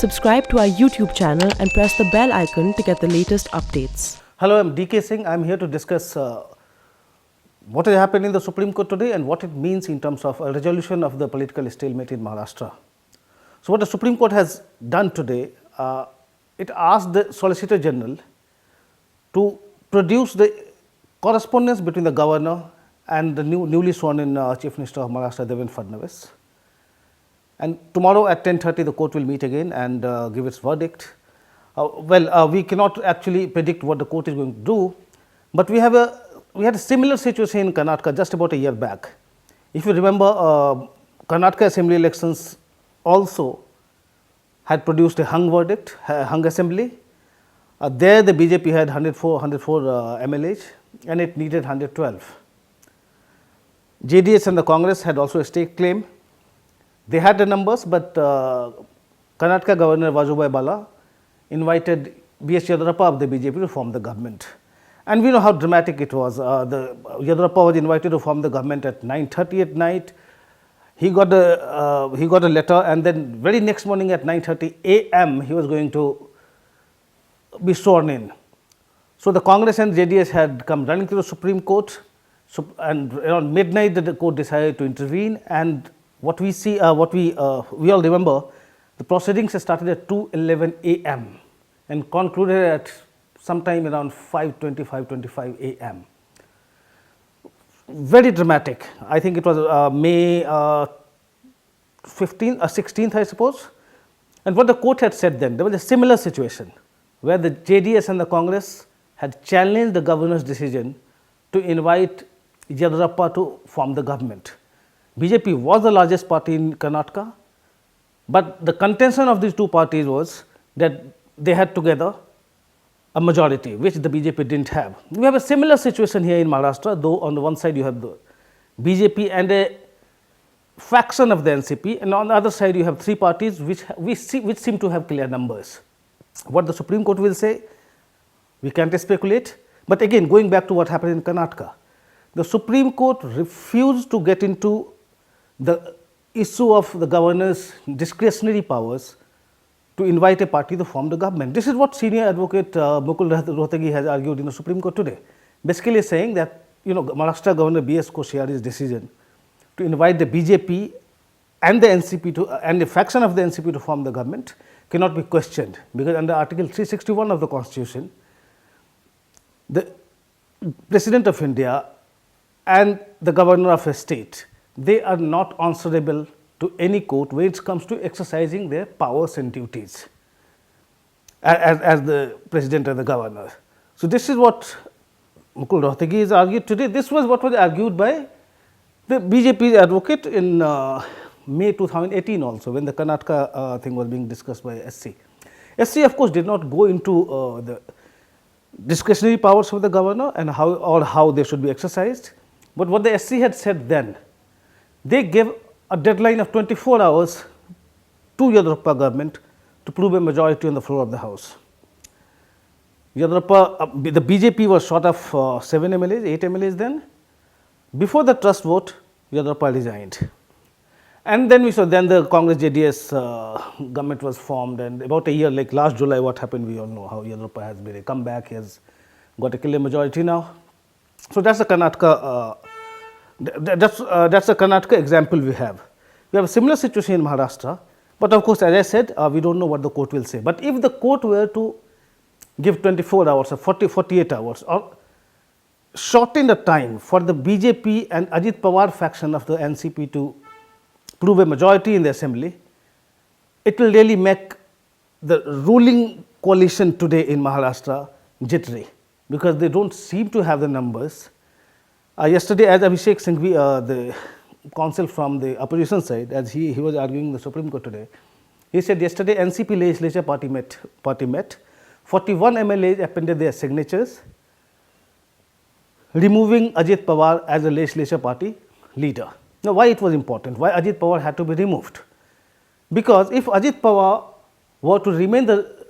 subscribe to our YouTube channel and press the bell icon to get the latest updates. Hello, I am DK Singh. I am here to discuss what has happened in the Supreme Court today and what it means in terms of a resolution of the political stalemate in Maharashtra. So, what the Supreme Court has done today, it asked the Solicitor General to produce the correspondence between the Governor and the newly sworn in Chief Minister of Maharashtra, Devendra Fadnavis. And tomorrow at 10:30 the court will meet again and give its verdict. We cannot actually predict what the court is going to do, but we had a similar situation in Karnataka just about a year back. If you remember, Karnataka assembly elections also had produced a hung verdict, hung assembly. There the BJP had 104 MLAs and it needed 112. JDS and the Congress had also a stake claim. They had the numbers, but Karnataka Governor Vajubhai Bala invited B.S. Yediyurappa of the BJP to form the government. And we know how dramatic it was. Yediyurappa was invited to form the government at 9:30 at night. He got a letter, and then very next morning at 9:30 a.m. he was going to be sworn in. So the Congress and JDS had come running to the Supreme Court, and around midnight the court decided to intervene. And what we see, we all remember, the proceedings started at 2:11 a.m. and concluded at sometime around 5:20, 5:25 a.m. Very dramatic. I think it was May 15th or 16th, I suppose. And what the court had said then, there was a similar situation where the JDS and the Congress had challenged the governor's decision to invite Yediyurappa to form the government. BJP was the largest party in Karnataka, but the contention of these two parties was that they had together a majority, which the BJP didn't have. We have a similar situation here in Maharashtra, though on the one side you have the BJP and a faction of the NCP, and on the other side you have three parties which seem to have clear numbers. What the Supreme Court will say, we can't speculate. But again, going back to what happened in Karnataka, the Supreme Court refused to get into the issue of the governor's discretionary powers to invite a party to form the government. This is what senior advocate Mukul Rohtagi has argued in the Supreme Court today, basically saying that Maharashtra Governor B.S. Koshyari's decision to invite the BJP and the NCP and the faction of the NCP to form the government cannot be questioned, because under Article 361 of the Constitution, the President of India and the Governor of a state, they are not answerable to any court when it comes to exercising their powers and duties as the President and the Governor. So this is what Mukul Rohtagi has argued today. This was what was argued by the BJP advocate in May 2018 also, when the Karnataka thing was being discussed by SC. SC of course did not go into the discretionary powers of the governor and how they should be exercised. But what the SC had said then, they gave a deadline of 24 hours to Yediyurappa government to prove a majority on the floor of the House. Yediyurappa, the BJP was short of 7 MLAs, 8 MLAs then. Before the trust vote, Yediyurappa resigned. And then we saw the Congress JDS government was formed, and about a year, like last July, what happened, we all know how Yediyurappa has made a comeback. He has got a clear majority now. So that's the Karnataka. That's a Karnataka example we have. We have a similar situation in Maharashtra, but of course, as I said, we don't know what the court will say. But if the court were to give 24 hours or 48 hours or shorten the time for the BJP and Ajit Pawar faction of the NCP to prove a majority in the assembly, it will really make the ruling coalition today in Maharashtra jittery, because they don't seem to have the numbers. Yesterday, as Abhishek Singhvi, the counsel from the opposition side, as he was arguing in the Supreme Court today, he said yesterday NCP legislature party met. 41 MLAs appended their signatures, removing Ajit Pawar as a legislature party leader. Now, why it was important? Why Ajit Pawar had to be removed? Because if Ajit Pawar were to remain the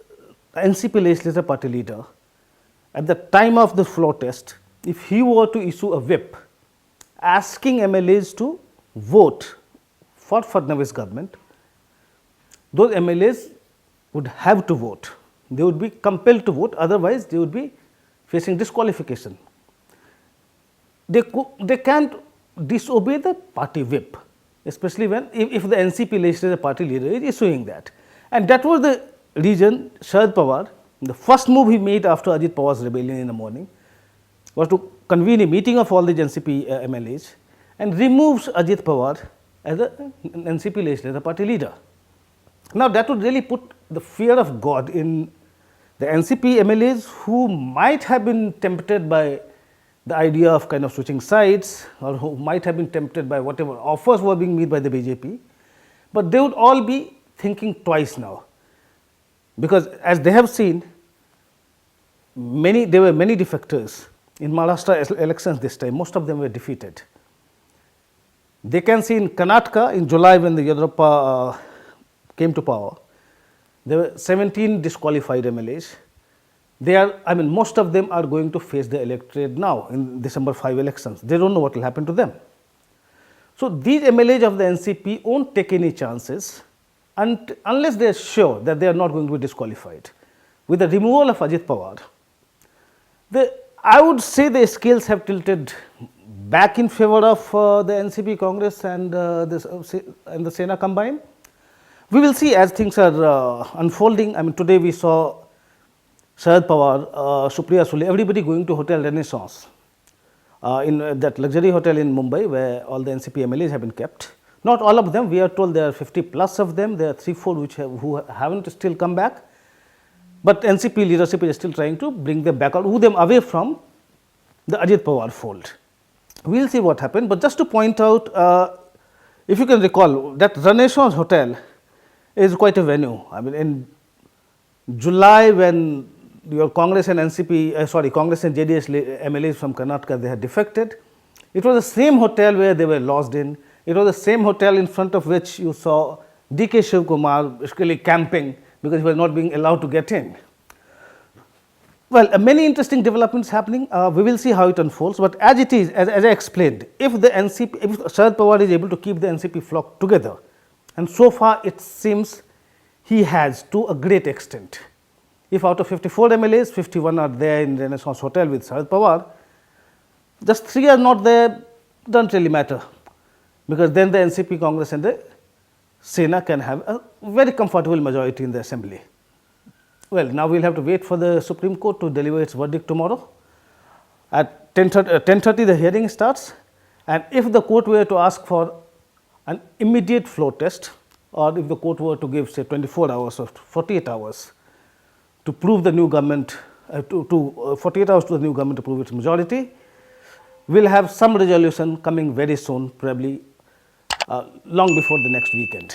NCP legislature party leader, at the time of the floor test, if he were to issue a whip asking MLAs to vote for Fadnavis government, those MLAs would have to vote. They would be compelled to vote, otherwise they would be facing disqualification. They can't disobey the party whip, especially when if the NCP legislative party leader is issuing that. And that was the reason Sharad Pawar, the first move he made after Ajit Pawar's rebellion in the morning, was to convene a meeting of all the NCP MLAs and removes Ajit Pawar as the NCP legislative party leader. Now that would really put the fear of God in the NCP MLAs who might have been tempted by the idea of kind of switching sides, or who might have been tempted by whatever offers were being made by the BJP, but they would all be thinking twice now, because as they have seen, there were many defectors in Maharashtra elections this time. Most of them were defeated. They can see in Karnataka in July when the Yediyurappa came to power, there were 17 disqualified MLAs. Most of them are going to face the electorate now in December 5 elections. They don't know what will happen to them. So these MLAs of the NCP won't take any chances unless they are sure that they are not going to be disqualified. With the removal of Ajit Pawar, I would say the scales have tilted back in favor of the NCP, Congress and the Sena combined. We will see as things are unfolding. Today we saw Sharad Pawar, Supriya Sule, everybody going to Hotel Renaissance, in that luxury hotel in Mumbai where all the NCP MLAs have been kept. Not all of them, we are told there are 50 plus of them, there are 3-4 who haven't still come back, but NCP leadership is still trying to bring them back or move them away from the Ajit Pawar fold. We will see what happens, but just to point out, if you can recall, that Renaissance Hotel is quite a venue. In July when your Congress and Congress and JDS MLAs from Karnataka, they had defected. It was the same hotel where they were lodged in. It was the same hotel in front of which you saw DK Shivkumar basically camping because he was not being allowed to get in. Well, many interesting developments happening. We will see how it unfolds. But as it is, as I explained, if Sharad Pawar is able to keep the NCP flock together, and so far it seems he has to a great extent. If out of 54 MLAs, 51 are there in Renaissance Hotel with Sharad Pawar, just 3 are not there, doesn't really matter, because then the NCP, Congress and the Sena can have a very comfortable majority in the assembly. Well, now we will have to wait for the Supreme Court to deliver its verdict tomorrow. At 10:30 the hearing starts, and if the court were to ask for an immediate floor test, or if the court were to give say 24 hours or 48 hours to prove the new government, 48 hours to the new government to prove its majority, we will have some resolution coming very soon, probably long before the next weekend.